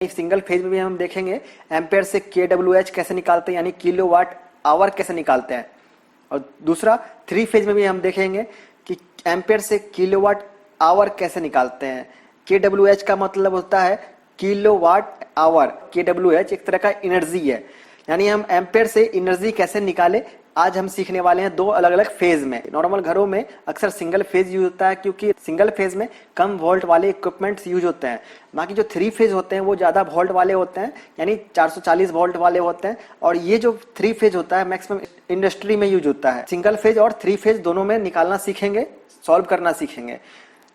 Single phase में भी हम देखेंगे एम्पेयर से kWh कैसे निकालते हैं, यानी किलोवाट आवर कैसे निकालते हैं। और दूसरा 3 फेज में भी हम देखेंगे कि एम्पेयर से किलोवाट आवर कैसे निकालते हैं। kWh का मतलब होता है किलोवाट आवर। kWh एक तरह का एनर्जी है, यानी हम एम्पेयर से एनर्जी कैसे निकाले आज हम सीखने वाले हैं 2 अलग अलग फेज में। नॉर्मल घरों में अक्सर सिंगल फेज यूज होता है क्योंकि सिंगल फेज में कम वोल्ट वाले इक्विपमेंट्स यूज होते हैं। बाकी जो 3 फेज होते हैं वो ज्यादा वोल्ट वाले होते हैं, यानी 440 वोल्ट वाले होते हैं। और ये जो 3 फेज होता है मैक्सिमम इंडस्ट्री में यूज होता है। सिंगल फेज और 3 फेज दोनों में निकालना सीखेंगे, सॉल्व करना सीखेंगे।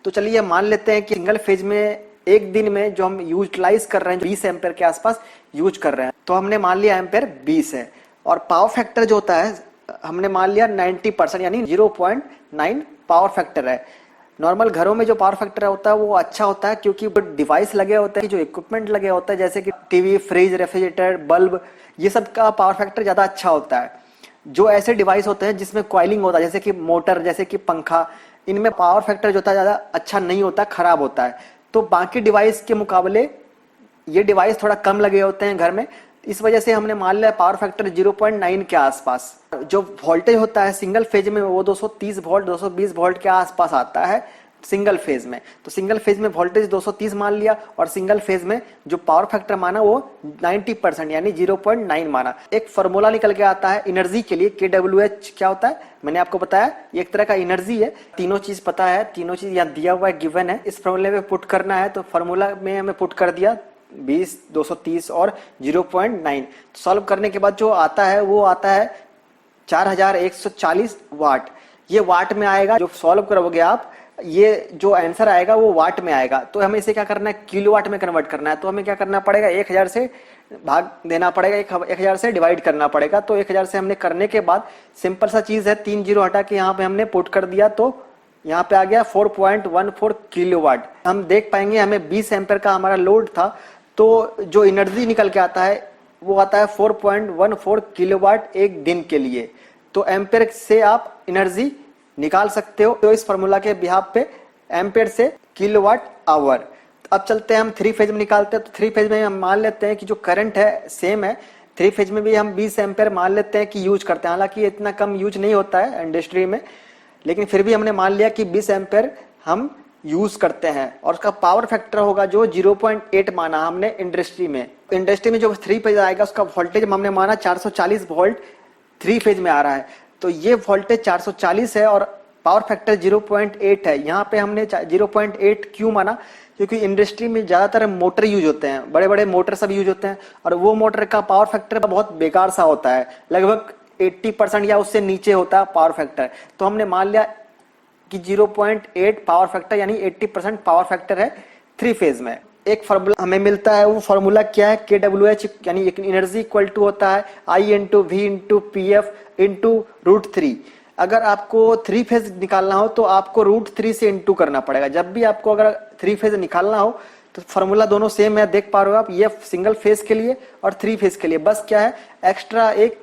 तो चलिए मान लेते हैं कि सिंगल फेज में एक दिन में जो हम यूटिलाइज कर रहे हैं 20 एम्पेयर के आसपास यूज कर रहे हैं, तो हमने मान लिया एम्पेयर 20 है। और पावर फैक्टर जो होता है हमने मान लिया 90%, यानी 0.9 पावर फैक्टर है। नॉर्मल घरों में जो पावर फैक्टर होता है वो अच्छा होता है क्योंकि डिवाइस लगे होते हैं, जो इक्विपमेंट लगे होते हैं जैसे कि टीवी, फ्रिज, रेफ्रिजरेटर, बल्ब, ये सब का पावर फैक्टर ज्यादा अच्छा होता है। जो ऐसे डिवाइस होते हैं जिसमें कॉइलिंग होता है जैसे कि मोटर, जैसे कि पंखा, इनमें पावर फैक्टर जो होता है ज्यादा अच्छा नहीं होता, खराब होता है। तो बाकी डिवाइस के मुकाबले ये डिवाइस थोड़ा कम लगे होते हैं घर में, इस वजह से हमने मान लिया पावर फैक्टर 0.9 के आसपास। जो वोल्टेज होता है सिंगल फेज में वो 230 वोल्ट 220 वोल्ट के आसपास आता है सिंगल फेज में। तो सिंगल फेज में वोल्टेज 230 मान लिया और सिंगल फेज में जो पावर फैक्टर माना वो 90%, यानी 0.9 माना। एक फॉर्मूला निकल के आता है एनर्जी के लिए, kWh क्या होता है मैंने आपको बताया, ये एक तरह का एनर्जी है। तीनों चीज पता है, तीनों चीज यहाँ दिया हुआ है, गिवन है। इस फॉर्मूले में पुट करना है, तो फॉर्मूला में हमें पुट कर दिया 20, 230 और 0.9। सॉल्व करने के बाद जो आता है वो आता है 4140 वाट। ये वाट में आएगा, जो सॉल्व करोगे आप ये जो आंसर आएगा वो वाट में आएगा। तो हमें इसे क्या करना है, किलोवाट में कन्वर्ट करना है। तो हमें क्या करना पड़ेगा, 1000 से भाग देना पड़ेगा, 1000 से डिवाइड करना पड़ेगा। तो 1000 से हमने करने के बाद सिंपल सा चीज है, 3 जीरो हटा के यहाँ पे हमने पुट कर दिया, तो यहाँ पे आ गया 4.14 किलोवाट। हम देख पाएंगे हमें 20 एम्पेयर का हमारा लोड था, तो जो एनर्जी निकल के आता है वो आता है 4.14 किलोवाट एक दिन के लिए। तो एम्पेयर से आप एनर्जी निकाल सकते हो। तो इस फॉर्मूला के बिहाफ पे एम्पेयर से किलोवाट आवर। अब चलते हैं हम 3 फेज में निकालते हैं। तो 3 फेज में हम मान लेते हैं कि जो करंट है सेम है। 3 फेज में भी हम 20 एम्पेयर मान लेते हैं कि यूज करते हैं, हालांकि इतना कम यूज नहीं होता है इंडस्ट्री में, लेकिन फिर भी हमने मान लिया कि 20 एम्पेयर हम यूज करते हैं। और उसका पावर फैक्टर होगा जो 0.8 माना हमने इंडस्ट्री में। इंडस्ट्री में जो 3 फेज आएगा उसका वोल्टेज हमने माना 440 वोल्ट 3 फेज में आ रहा है। तो ये वोल्टेज 440 है और पावर फैक्टर 0.8 है। यहाँ पे हमने 0.8 क्यों माना, क्योंकि इंडस्ट्री में ज्यादातर मोटर यूज होते हैं, बड़े बड़े मोटर सब यूज होते हैं, और वो मोटर का पावर फैक्टर बहुत बेकार सा होता है, लगभग 80% या उससे नीचे होता है पावर फैक्टर। तो हमने मान लिया कि 0.8 पावर फैक्टर यानी 80% पावर फैक्टर है 3 फेज में। एक फॉर्मूला हमें मिलता है, वो फॉर्मूला क्या है, kWh यानी एनर्जी इक्वल टू होता है I into V into PF into √3। अगर आपको 3 फेज निकालना हो तो आपको √3 से इंटू करना पड़ेगा। जब भी आपको अगर 3 फेज निकालना हो तो फॉर्मूला दोनों सेम है, देख पा रहे हो आप, ये सिंगल फेज के लिए और 3 फेज के लिए। बस क्या है, एक्स्ट्रा एक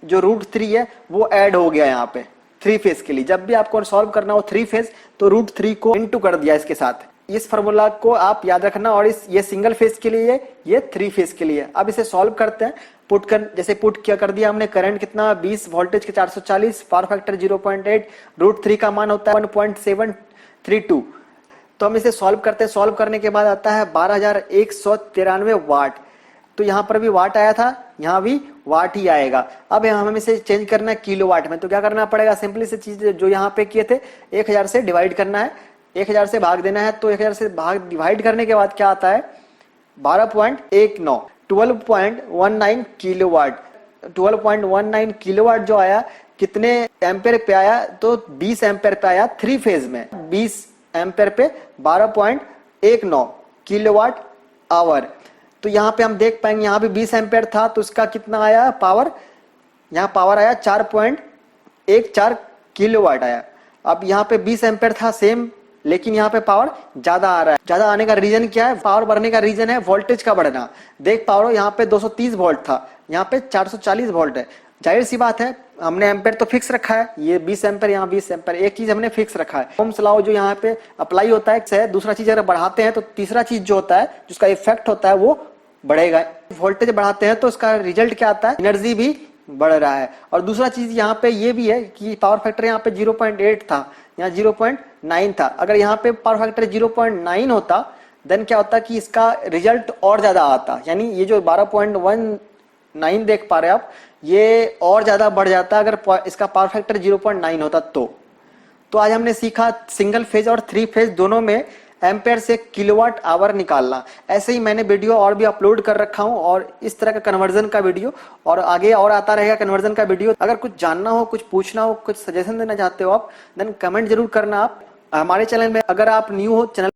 जो √3 है वो ऐड हो गया यहाँ पे 3 फेज के लिए। जब भी आपको सॉल्व करना हो 3 फेज तो √3 को इंटू कर दिया इसके साथ। इस फार्मूला को आप याद रखना। और ये सिंगल फेज के लिए, ये 3 फेज के लिए। अब इसे सॉल्व करते हैं। पुट कर, जैसे पुट किया कर दिया हमने, करंट कितना 20, वोल्टेज के 440, पावर फैक्टर 0.8, √3 का मान होता है 1.732। तो हम इसे सॉल्व करते हैं। सॉल्व करने के बाद आता है 12193 वाट। तो यहाँ पर भी वाट आया था, यहाँ भी वाट ही आएगा। अब हमें इसे चेंज करना है किलोवाट में। तो क्या करना पड़ेगा, सिंपली से चीज जो यहाँ पे किए थे 1000 से डिवाइड करना है, 1000 से भाग देना है। तो 1000 से भाग डिवाइड करने के बाद क्या आता है 12.19 12.19 किलोवाट। 12.19 किलोवाट जो आया कितने एम्पेयर पे आया, तो 20 एम्पेयर पे आया 3 फेज में। 20 एम्पेयर पे 12.19 किलोवाट आवर। तो यहाँ पे हम देख पाएंगे यहाँ पे 20 एम्पेयर था तो उसका कितना आया पावर, यहाँ पावर आया 4.14 किलोवाट आया। अब यहाँ पे 20 एम्पेयर था सेम, लेकिन यहाँ पे पावर ज्यादा आ रहा है। ज्यादा आने का रीजन क्या है, पावर बढ़ने का रीजन है वोल्टेज का बढ़ना। देख पा रहे हो यहाँ पे 230 वोल्ट था, यहाँ पे 440 वोल्ट है। जाहिर सी बात है हमने एम्पेयर तो फिक्स रखा है, ये 20 एम्पेयर यहाँ 20 एम्पेयर, एक चीज हमने फिक्स रखा है। ओम्स लॉ जो यहाँ पे अप्लाई होता है। दूसरा चीज अगर बढ़ाते हैं तो तीसरा चीज जो होता है जिसका इफेक्ट होता है वो बढ़ेगा। वोल्टेज बढ़ाते हैं तो इसका रिजल्ट क्या आता है, एनर्जी भी बढ़ रहा है। और दूसरा चीज यहाँ पे ये भी है कि पावर फैक्टर यहाँ पे 0.8 था, यहाँ 0.9 था। अगर यहाँ पे पावर फैक्टर 0.9 होता देन क्या होता कि इसका रिजल्ट और ज्यादा आता, यानी ये जो 12.19 देख पा रहे हैं आप, ये और ज्यादा बढ़ जाता अगर इसका पावर फैक्टर 0.9 होता तो आज हमने सीखा सिंगल फेज और 3 फेज दोनों में एम्पेयर से किलोवाट आवर निकालना। ऐसे ही मैंने वीडियो और भी अपलोड कर रखा हूं और इस तरह का कन्वर्जन का वीडियो, और आगे और आता रहेगा कन्वर्जन का वीडियो। अगर कुछ जानना हो, कुछ पूछना हो, कुछ सजेशन देना चाहते हो आप, देन कमेंट जरूर करना। आप हमारे चैनल में अगर आप न्यू हो, चैनल